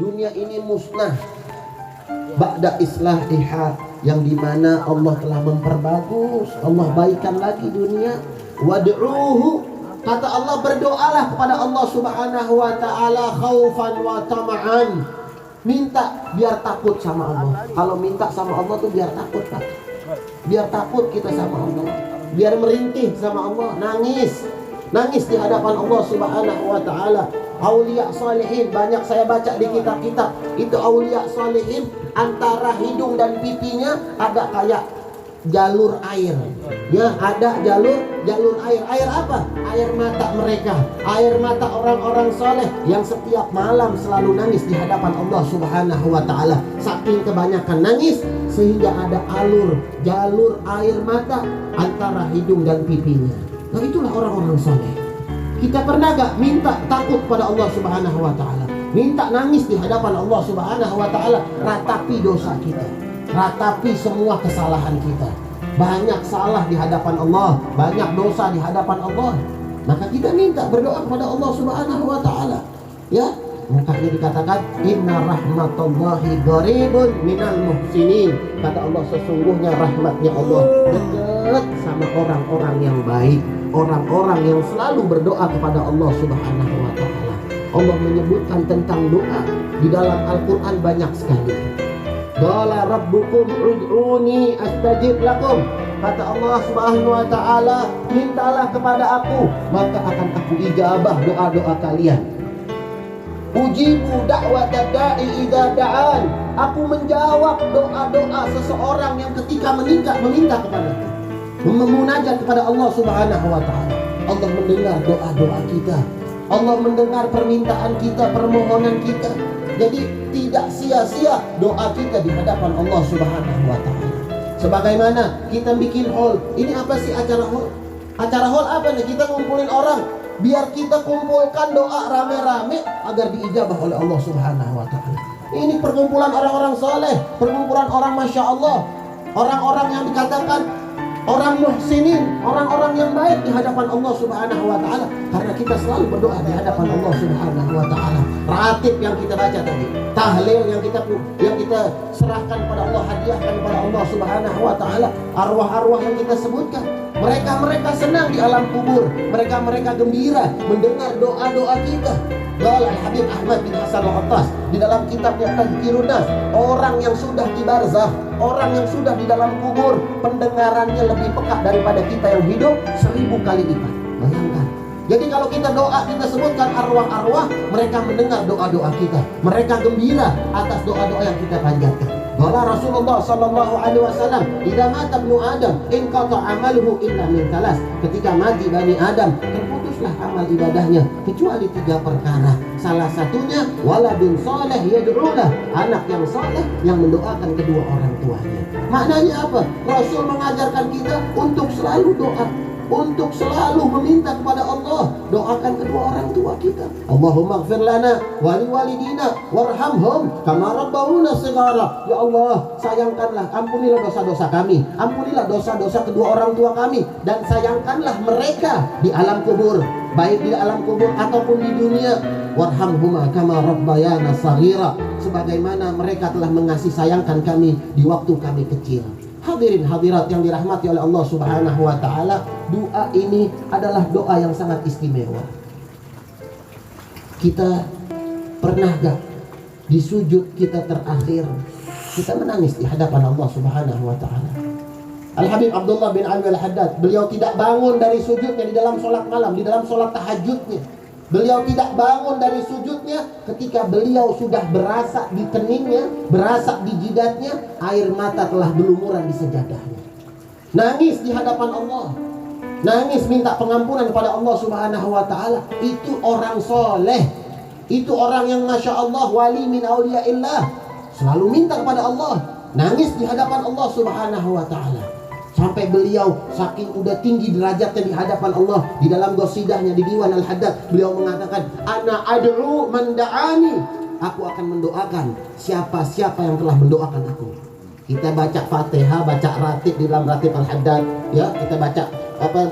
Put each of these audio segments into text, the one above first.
dunia ini musnah ba'da islahiha, yang dimana Allah telah memperbagus, Allah baikkan lagi dunia. Wad'uhu, kata Allah, berdoalah kepada Allah subhanahu wa ta'ala khaufan wa tama'an, minta biar takut sama Allah. Kalau minta sama Allah tuh biar takut, Pak. Biar takut kita sama Allah, biar merintih sama Allah, nangis di hadapan Allah subhanahu wa ta'ala. Aulia salihin, banyak saya baca di kitab-kitab itu, aulia salihin antara hidung dan pipinya ada kayak jalur air, ya, ada jalur air. Air apa? Air mata mereka, air mata orang-orang soleh yang setiap malam selalu nangis di hadapan Allah subhanahu wa ta'ala. Saking kebanyakan nangis sehingga ada jalur air mata antara hidung dan pipinya. Nah, itulah orang-orang soleh. Kita pernah gak minta takut pada Allah subhanahu wa ta'ala, minta nangis di hadapan Allah subhanahu wa ta'ala? Ratapi dosa kita, ratapi semua kesalahan kita. Banyak salah di hadapan Allah, banyak dosa di hadapan Allah. Maka kita minta berdoa kepada Allah subhanahu wa ta'ala, ya. Makanya dikatakan inna rahmatullahi qaribun minal muhsinin. Kata Allah, sesungguhnya rahmatnya Allah dekat sama orang-orang yang baik, orang-orang yang selalu berdoa kepada Allah subhanahu wa ta'ala. Allah menyebutkan tentang doa di dalam Al-Quran banyak sekali. Qala rabbukum ud'uni astajib lakum. Kata Allah subhanahu wa ta'ala, mintalah kepada aku, maka akan aku ijabah doa-doa kalian. Ujibu da'watad da'i idza da'an. Aku menjawab doa-doa seseorang yang ketika meminta kepadaku, memunajat kepada Allah subhanahu wa ta'ala. Allah mendengar doa-doa kita, Allah mendengar permintaan kita, permohonan kita. Jadi tidak sia-sia doa kita di hadapan Allah subhanahu wa ta'ala. Sebagaimana kita bikin hall. Ini apa sih acara hall? Acara hall apa nih? Kita ngumpulin orang, biar kita kumpulkan doa rame-rame agar diijabah oleh Allah subhanahu wa ta'ala. Ini perkumpulan orang-orang soleh, perkumpulan orang masya Allah, orang-orang yang dikatakan orang muhsinin, orang-orang yang baik di hadapan Allah subhanahu wa ta'ala. Karena kita selalu berdoa di hadapan Allah subhanahu wa ta'ala. Ratib yang kita baca tadi, tahlil yang kita serahkan kepada Allah, hadiahkan kepada Allah subhanahu wa ta'ala, arwah-arwah yang kita sebutkan, mereka senang di alam kubur, mereka gembira mendengar doa-doa kita. Qala Al-Habib Ahmad bin Hasan Al-Attas di dalam kitabnya Tadhkirun Nas, orang yang sudah di barzakh, orang yang sudah di dalam kubur, pendengarannya lebih peka daripada kita yang hidup 1000 kali lipat. Bayangkan. Jadi kalau kita doa, kita sebutkan arwah-arwah, mereka mendengar doa-doa kita, mereka gembira atas doa-doa yang kita panjatkan. Qala Rasulullah sallallahu alaihi wasallam, "Idza mata ibnu Adam, inqata 'amaluhu illa min thalas." Ketika mati Bani Adam, terputuslah amal ibadahnya kecuali 3 perkara. Salah satunya waladun saleh yad'ulah, anak yang saleh yang mendoakan kedua orang tuanya. Maknanya apa? Rasul mengajarkan kita untuk selalu doa, untuk selalu meminta kepada Allah. Doakan kedua orang tua kita. Allahumma ighfir lana wa liwalidina warhamhum kama rabbawna shighara. Ya Allah, sayangkanlah, ampunilah dosa-dosa kami, ampunilah dosa-dosa kedua orang tua kami, dan sayangkanlah mereka di alam kubur, baik di alam kubur ataupun di dunia. Warhamhuma kama rabbayana shaghira, sebagaimana mereka telah mengasih sayangkan kami di waktu kami kecil. Hadirin hadirat yang dirahmati oleh Allah subhanahu wa ta'ala, doa ini adalah doa yang sangat istimewa. Kita pernah gak di sujud kita terakhir kita menangis di hadapan Allah subhanahu wa ta'ala? Al-Habib Abdullah bin Ali Al-Haddad, beliau tidak bangun dari sujudnya di dalam sholat malam, di dalam sholat tahajudnya. Beliau tidak bangun dari sujudnya ketika beliau sudah berasa di keningnya, berasa di jidatnya, air mata telah berlumuran di sejadahnya. Nangis di hadapan Allah, nangis minta pengampunan kepada Allah subhanahu wa ta'ala. Itu orang soleh, itu orang yang masya Allah wali min awliyaillah, selalu minta kepada Allah, nangis di hadapan Allah subhanahu wa ta'ala. Sampai beliau saking udah tinggi derajatnya di hadapan Allah, di dalam qasidahnya di Diwan Al-Haddad, beliau mengatakan, ana ad'u man da'ani, aku akan mendoakan siapa-siapa yang telah mendoakan aku. Kita baca Fatihah, baca ratib di dalam ratib Al-Haddad, ya, kita baca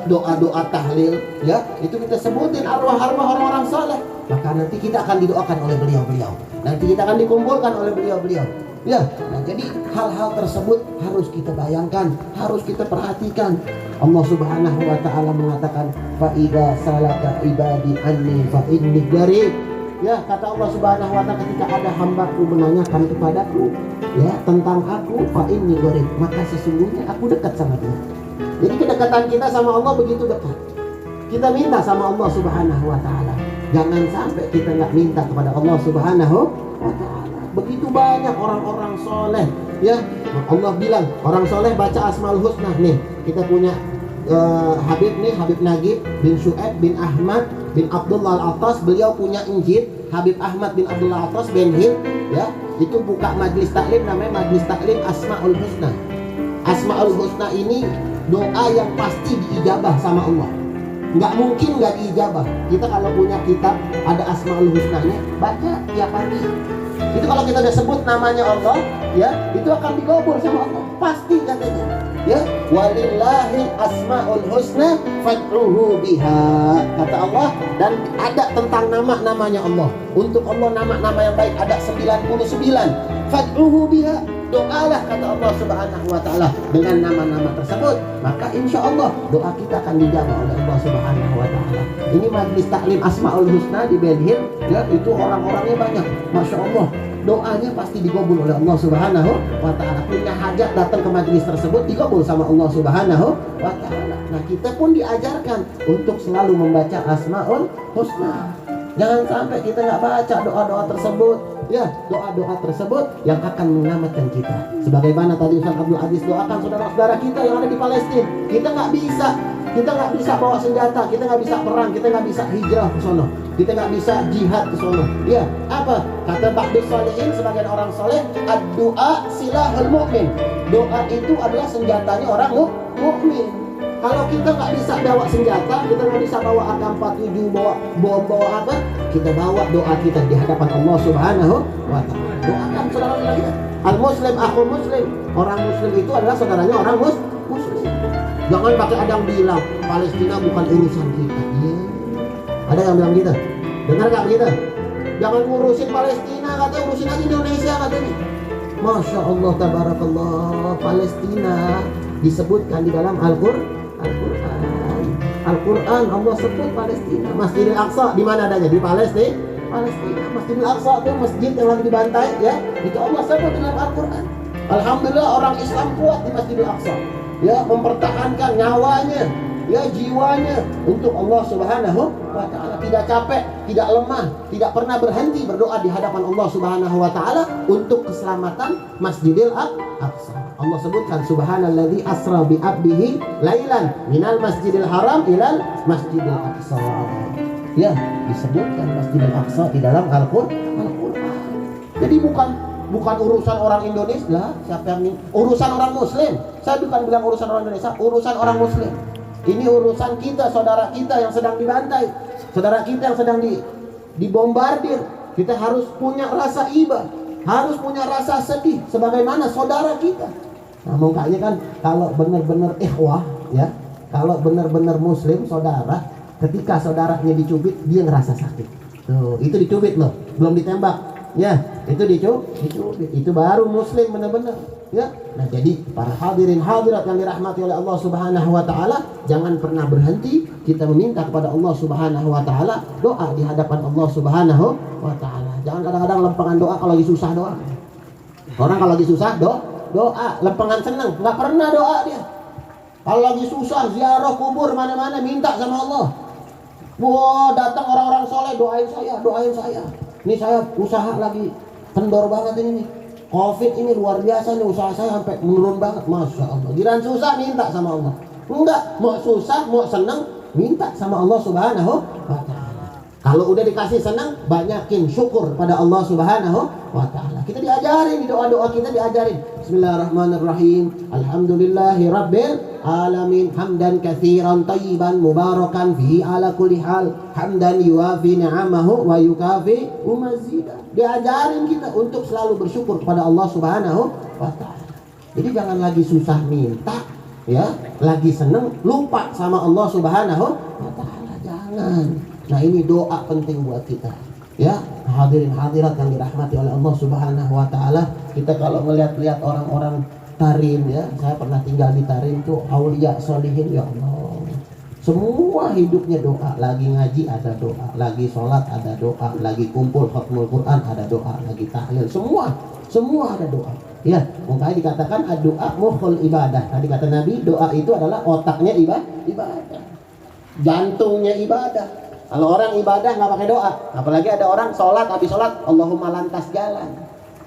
doa-doa tahlil, ya, itu kita sebutin arwah-arwah orang-orang saleh. maka nanti kita akan didoakan oleh beliau-beliau. Nanti kita akan dikumpulkan oleh beliau-beliau. Ya, nah jadi hal-hal tersebut harus kita bayangkan, harus kita perhatikan. Allah Subhanahu wa taala mengatakan, "Fa idza salaka ibadi anni fa inni qarib." Ya, kata Allah Subhanahu wa taala, ketika ada hambaku menanyakan kepadaku ya tentang aku, fa inni qarib, maka sesungguhnya aku dekat sama dia. Jadi kedekatan kita sama Allah begitu dekat. Kita minta sama Allah Subhanahu wa taala. Jangan sampai kita nggak minta kepada Allah Subhanahu wa taala. Begitu banyak orang-orang soleh, ya. Allah bilang orang soleh baca Asmaul Husna. Nih kita punya Habib nih, Habib Nagib bin Syu'aib bin Ahmad bin Abdullah Al-Attas. Beliau punya Injil. Habib Ahmad bin Abdullah Al-Attas bin Hind, ya. Itu buka majlis taklim, namanya majlis taklim Asmaul Husna. Asmaul Husna ini doa yang pasti diijabah sama Allah. Nggak mungkin nggak diijabah. Kita kalau punya kitab ada Asmaul Husnanya, baca tiap hari. Itu kalau kita udah sebut namanya Allah, ya, itu akan dikabul sama Allah. Pasti katanya. Ya, walillahi asmaul husna fad'uhu biha. Kata Allah, dan ada tentang nama-namanya Allah. Untuk Allah nama-nama yang baik ada 99. Fad'uhu biha. Doalah kata Allah Subhanahu wa taala dengan nama-nama tersebut, maka insya Allah doa kita akan dijawab oleh Allah Subhanahu wa taala. Ini majlis taklim Asmaul Husna di Ben Hill, ya, itu orang-orangnya banyak. Masya Allah, doanya pasti dikabul oleh Allah Subhanahu wa taala. Punya hajat datang ke majlis tersebut dikabul sama Allah Subhanahu wa taala. Nah, kita pun diajarkan untuk selalu membaca Asmaul Husna. Jangan sampai kita nggak baca doa-doa tersebut, ya, doa-doa tersebut yang akan menyelamatkan kita. Sebagaimana tadi Ustaz Abdul Aziz doakan saudara-saudara kita yang ada di Palestina. Kita nggak bisa bawa senjata, kita nggak bisa perang, kita nggak bisa hijrah ke sono, kita nggak bisa jihad ke sono. Ya, apa kata Ba'dus Shalihin, sebagian orang soleh, ad-du'a silahul mu'min. Doa itu adalah senjatanya orang mukmin. Kalau kita nggak bisa bawa senjata, kita nggak bisa bawa AK-47, bawa bom, bawa apa, kita bawa doa kita di hadapan Allah Subhanahu wa taala. Doakan saudara-saudara kita. Al-muslim akhul muslim. Orang muslim itu adalah saudaranya orang muslim. Jangan pakai ada yang bilang Palestina bukan urusan kita. Ada yang bilang gitu. Dengar nggak begitu? Jangan ngurusin Palestina, kata urusin aja Indonesia katanya. Masya Allah, tabarakallah. Palestina disebutkan di dalam Al-Quran. Allah sebut Palestina. Masjidil Aqsa di mana adanya? Di Palestina. Masjidil Aqsa itu masjid yang lagi dibantai, ya. Itu Allah sebut dalam Al-Quran. Alhamdulillah orang Islam kuat di Masjidil Aqsa, ya, mempertahankan nyawanya, ya, jiwanya untuk Allah Subhanahu wa taala. Tidak capek, tidak lemah, tidak pernah berhenti berdoa di hadapan Allah Subhanahu wa taala untuk keselamatan Masjidil Aqsa. Allah sebutkan subhanalladzi asra bi 'abdihi lailan minal masjidil haram ilal masjidil aqsa. Ya, disebutkan Masjidil Aqsa di dalam Al-Qur'an. Jadi bukan urusan orang Indonesia lah, siapa yang urusan orang muslim. Saya bukan bilang urusan orang Indonesia, urusan orang muslim. Ini urusan kita, saudara kita yang sedang dibantai, saudara kita yang sedang dibombardir. Kita harus punya rasa iba, harus punya rasa sedih sebagaimana saudara kita. Nah, makanya kan kalau benar-benar ikhwah, ya, kalau benar-benar muslim saudara, ketika saudaranya dicubit dia ngerasa sakit. Tuh, itu dicubit loh, belum ditembak. Ya, itu dicubit. Itu baru muslim benar-benar, ya. Nah, jadi para hadirin hadirat yang dirahmati oleh Allah Subhanahu wa taala, jangan pernah berhenti kita meminta kepada Allah Subhanahu wa taala, doa di hadapan Allah Subhanahu wa taala. Jangan kadang-kadang lempengan doa kalau lagi susah doa. Orang kalau lagi susah doa, lempengan senang, nggak pernah doa dia. Kalau lagi susah ziarah kubur mana-mana minta sama Allah. Wah, datang orang-orang soleh, doain saya. Ini saya usaha lagi kendor banget ini nih. Covid ini luar biasa nih, usaha saya sampai menurun banget. Masya Allah. Giliran susah minta sama Allah. Enggak, mau susah, mau senang minta sama Allah Subhanahu wa taala. Kalau udah dikasih senang, banyakin syukur pada Allah Subhanahu wa taala. Kita diajarin, di doa-doa kita diajarin. Bismillahirrahmanirrahim. Alhamdulillahi rabbil alamin. Hamdan katsiran thayyiban mubarakan fihi ala kulli hal. Hamdan yuwafi ni'amahu wa yukafi mazida. Diajarin kita untuk selalu bersyukur kepada Allah Subhanahu wa taala. Jadi jangan lagi susah minta, ya, lagi senang lupa sama Allah Subhanahu wa taala. Jangan. Nah ini doa penting buat kita. Ya, hadirin hadirat yang dirahmati oleh Allah Subhanahu wa taala. Kita kalau melihat-lihat orang-orang Tarim ya, saya pernah tinggal di Tarim tuh, aulia solihin, ya Allah. Semua hidupnya doa, lagi ngaji ada doa, lagi sholat ada doa, lagi kumpul khatmul Quran ada doa, lagi tahlil, semua ada doa. Ya, makanya dikatakan doa mukhul ibadah. Tadi kata Nabi, doa itu adalah otaknya ibadah, jantungnya ibadah. Kalau orang ibadah nggak pakai doa, apalagi ada orang sholat, habis sholat Allahumma lantas jalan.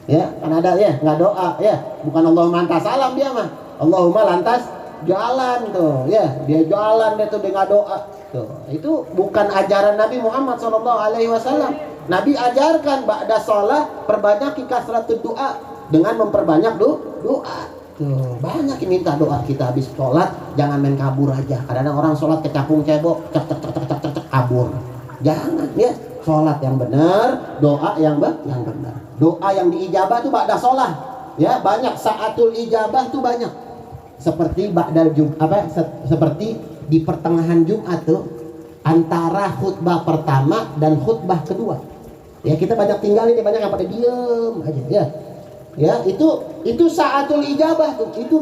Ya, kan ada ya, nggak doa ya, bukan Allahumma lantas salam dia mah, Allahumma lantas jalan tuh, ya dia jalan dia tuh dengan doa tuh. Itu bukan ajaran Nabi Muhammad SAW. Nabi ajarkan ba'da sholat perbanyak kasratul doa, dengan memperbanyak doa. Tuh, banyak yang minta doa kita habis sholat, jangan main kabur aja. Kadang-kadang orang sholat kecapung cebok, cek kabur. Jangan ya, sholat yang benar, doa yang benar. Doa yang diijabah tuh ba'da sholat. Ya, banyak saatul ijabah tuh banyak. Seperti ba'dal seperti di pertengahan Jumat tuh, antara khutbah pertama dan khutbah kedua. Ya, kita banyak tinggal ini, banyak yang pada diem aja ya. Ya, itu saatul ijabah tuh. Itu